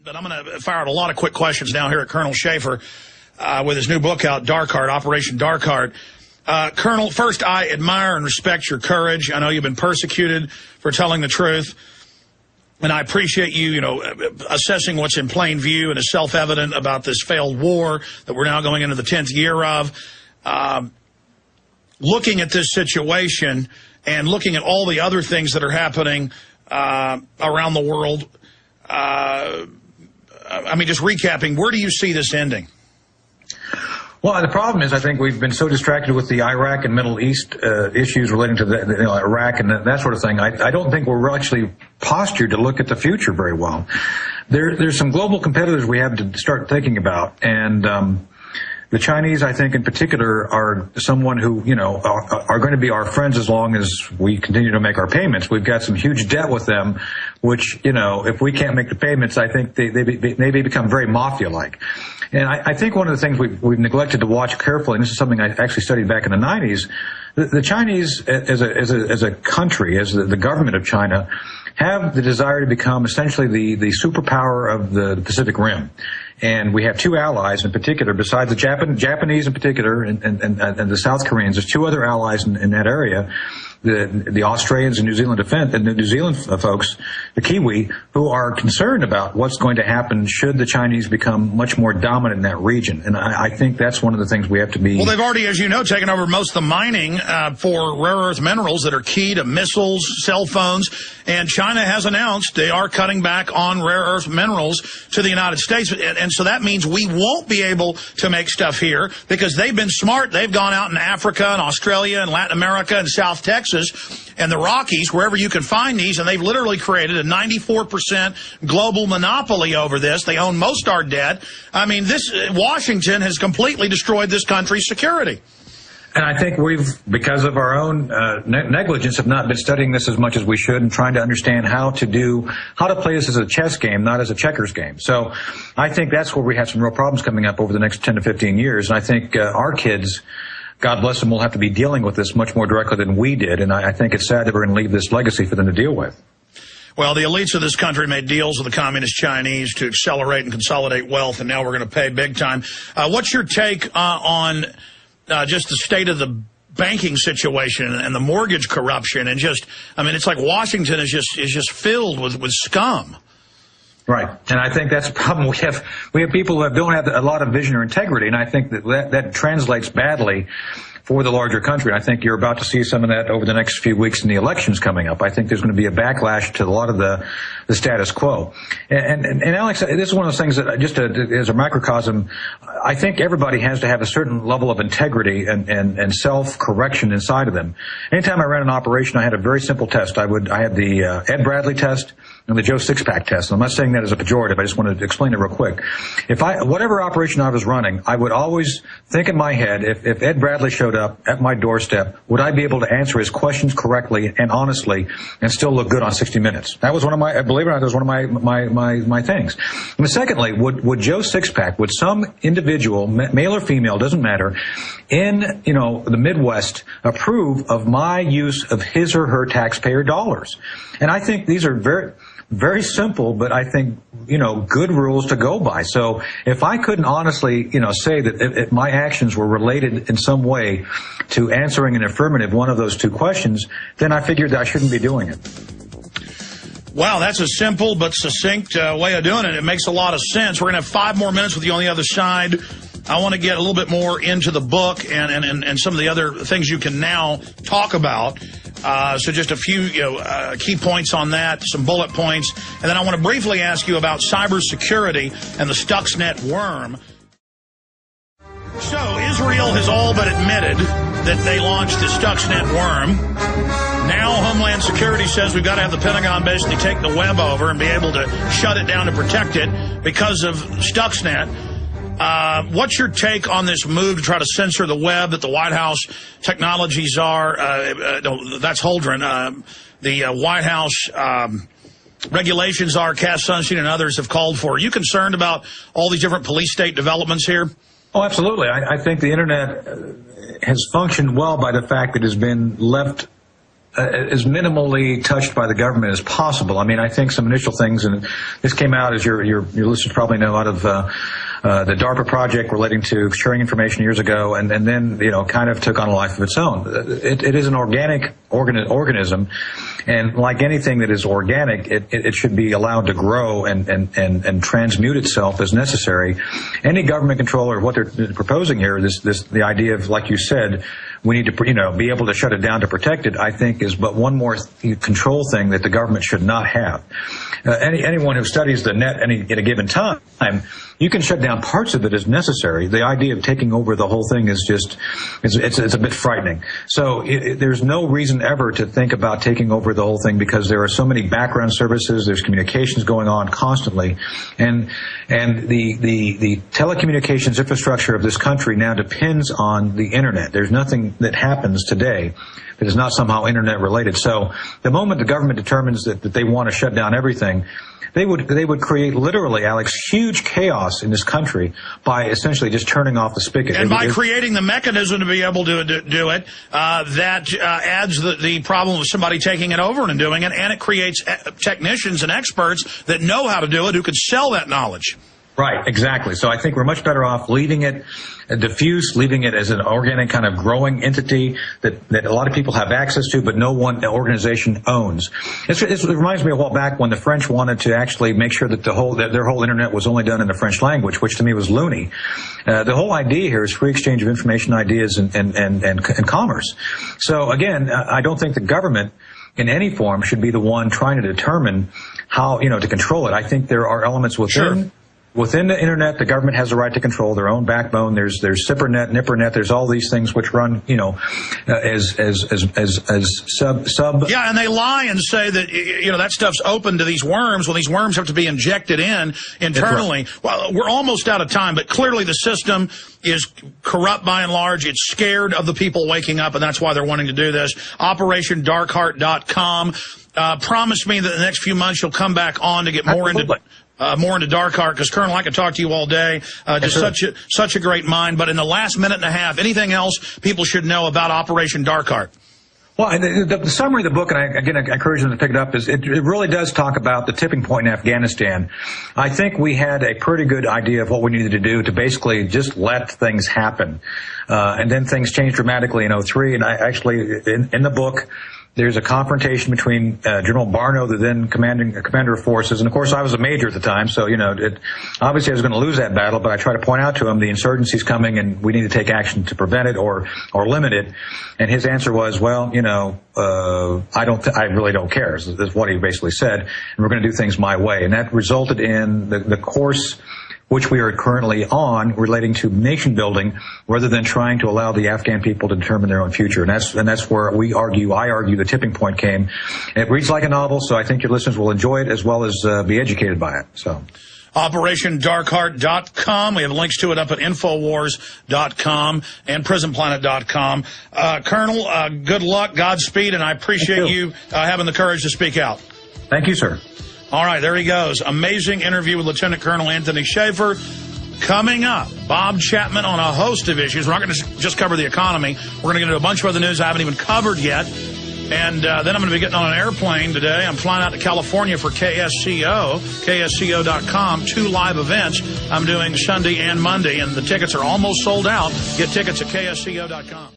But I'm going to fire out a lot of quick questions now here at Colonel Schaefer with his new book out, Dark Heart, Operation Dark Heart. Colonel, first, I admire and respect your courage. I know you've been persecuted for telling the truth. And I appreciate you, assessing what's in plain view and is self-evident about this failed war that we're now going into the 10th year of. Looking at this situation and looking at all the other things that are happening around the world, just recapping, where do you see this ending? Well, the problem is I think we've been so distracted with the Iraq and Middle East issues relating to Iraq and that sort of thing. I don't think we're actually postured to look at the future very well. There's some global competitors we have to start thinking about, and the Chinese, I think, in particular, are someone who, are going to be our friends as long as we continue to make our payments. We've got some huge debt with them, which, if we can't make the payments, I think they become very mafia-like. And I think one of the things we've neglected to watch carefully, and this is something I actually studied back in the 90s, the Chinese as a country, as the government of China, have the desire to become essentially the superpower of the Pacific Rim. And we have two allies in particular, besides the Japanese in particular and the South Koreans. There's two other allies in that area, the Australians and New Zealand folks, the Kiwi, who are concerned about what's going to happen should the Chinese become much more dominant in that region. And I think that's one of the things we have to be. Well, they've already, as you know, taken over most of the mining for rare earth minerals that are key to missiles, cell phones, and China has announced they are cutting back on rare earth minerals to the United States. And so that means we won't be able to make stuff here because they've been smart. They've gone out in Africa and Australia and Latin America and South Texas and the Rockies, wherever you can find these, and they've literally created a 94% global monopoly over this. They own most of our debt. Washington has completely destroyed this country's security. And I think we've, because of our own negligence, have not been studying this as much as we should and trying to understand how to play this as a chess game, not as a checkers game. So I think that's where we have some real problems coming up over the next 10 to 15 years. And I think our kids, God bless them, will have to be dealing with this much more directly than we did. And I think it's sad that we're going to leave this legacy for them to deal with. Well, the elites of this country made deals with the communist Chinese to accelerate and consolidate wealth, and now we're going to pay big time. What's your take on just the state of the banking situation and the mortgage corruption and it's like Washington is just filled with scum. Right. And I think that's a problem. We have people that don't have a lot of vision or integrity, and I think that translates badly for the larger country. I think you're about to see some of that over the next few weeks in the elections coming up. I think there's going to be a backlash to a lot of the status quo. And Alex, this is one of those things that just as a microcosm, I think everybody has to have a certain level of integrity and self-correction inside of them. Anytime I ran an operation, I had a very simple test. I had the Ed Bradley test and the Joe Sixpack test. I'm not saying that as a pejorative. I just wanted to explain it real quick. Whatever operation I was running, I would always think in my head, if Ed Bradley showed up at my doorstep, would I be able to answer his questions correctly and honestly and still look good on 60 Minutes? That was one of my, believe it or not, that was one of my things. And secondly, would Joe Sixpack, would some individual, male or female, doesn't matter, in, the Midwest approve of my use of his or her taxpayer dollars? And I think these are very, very simple, but I think, good rules to go by. So if I couldn't honestly, say that if my actions were related in some way to answering an affirmative one of those two questions, then I figured that I shouldn't be doing it. Wow, that's a simple but succinct way of doing it. It makes a lot of sense. We're going to have 5 more minutes with you on the other side. I want to get a little bit more into the book and some of the other things you can now talk about. So just a few key points on that, some bullet points. And then I want to briefly ask you about cybersecurity and the Stuxnet worm. So Israel has all but admitted that they launched the Stuxnet worm. Now Homeland Security says we've got to have the Pentagon basically take the web over and be able to shut it down and protect it because of Stuxnet. What's your take on this move to try to censor the web that the White House technologies are? That's Holdren. The White House regulations are, Cass Sunstein and others have called for. Are you concerned about all these different police state developments here? Oh, absolutely. I think the Internet has functioned well by the fact that it has been left as minimally touched by the government as possible. I mean, I think some initial things, and this came out, as your listeners probably know, out of the DARPA project relating to sharing information years ago, and then, kind of took on a life of its own. It is an organic organism, and like anything that is organic, it should be allowed to grow and transmute itself as necessary. Any government control, or what they're proposing here, the idea of, like you said, we need to, be able to shut it down to protect it, I think is but one more control thing that the government should not have. Anyone who studies the net at a given time, you can shut down parts of it as necessary. The idea of taking over the whole thing is just, it's a bit frightening. So there's no reason ever to think about taking over the whole thing, because there are so many background services, there's communications going on constantly, and the telecommunications infrastructure of this country now depends on the internet. There's nothing that happens today that is not somehow internet related. So the moment the government determines that they want to shut down everything, they would create, literally, Alex, huge chaos in this country by essentially just turning off the spigot. And by creating the mechanism to be able to do it, that adds the problem of somebody taking it over and doing it, and it creates technicians and experts that know how to do it who could sell that knowledge. Right, exactly. So I think we're much better off leaving it diffuse, leaving it as an organic kind of growing entity that a lot of people have access to, but no one organization owns. It reminds me of a while back when the French wanted to actually make sure that their whole internet was only done in the French language, which to me was loony. The whole idea here is free exchange of information, ideas, and commerce. So again, I don't think the government in any form should be the one trying to determine how, to control it. I think there are elements within. Sure. Within the internet, the government has a right to control their own backbone. There's SIPRNet, NIPRNet. There's all these things which run, as sub. Yeah, and they lie and say that, that stuff's open to these worms. Well, these worms have to be injected in internally. Right. Well, we're almost out of time, but clearly the system is corrupt by and large. It's scared of the people waking up, and that's why they're wanting to do this. OperationDarkHeart.com. Promise me that in the next few months you'll come back on to get more into Darkheart, because Colonel, I could talk to you all day. Just such a great mind. But in the last minute and a half, anything else people should know about Operation Darkheart? Well, the summary of the book, and I encourage them to pick it up, is it really does talk about the tipping point in Afghanistan. I think we had a pretty good idea of what we needed to do to basically just let things happen. And then things changed dramatically in 2003. And I actually, in the book, there's a confrontation between General Barno, the then commander of forces, and of course I was a major at the time, so obviously I was going to lose that battle. But I try to point out to him the insurgency's coming, and we need to take action to prevent it or limit it. And his answer was, well, I really don't care. Is what he basically said, and we're going to do things my way. And that resulted in the course which we are currently on, relating to nation building, rather than trying to allow the Afghan people to determine their own future. And that's where I argue the tipping point came. It reads like a novel, so I think your listeners will enjoy it as well as be educated by it. So, OperationDarkHeart.com. We have links to it up at Infowars.com and PrisonPlanet.com. Colonel, good luck, Godspeed, and I appreciate you having the courage to speak out. Thank you, sir. All right, there he goes. Amazing interview with Lieutenant Colonel Anthony Schaefer. Coming up, Bob Chapman on a host of issues. We're not going to just cover the economy. We're going to get into a bunch of other news I haven't even covered yet. And then I'm going to be getting on an airplane today. I'm flying out to California for KSCO, KSCO.com, 2 live events I'm doing Sunday and Monday. And the tickets are almost sold out. Get tickets at KSCO.com.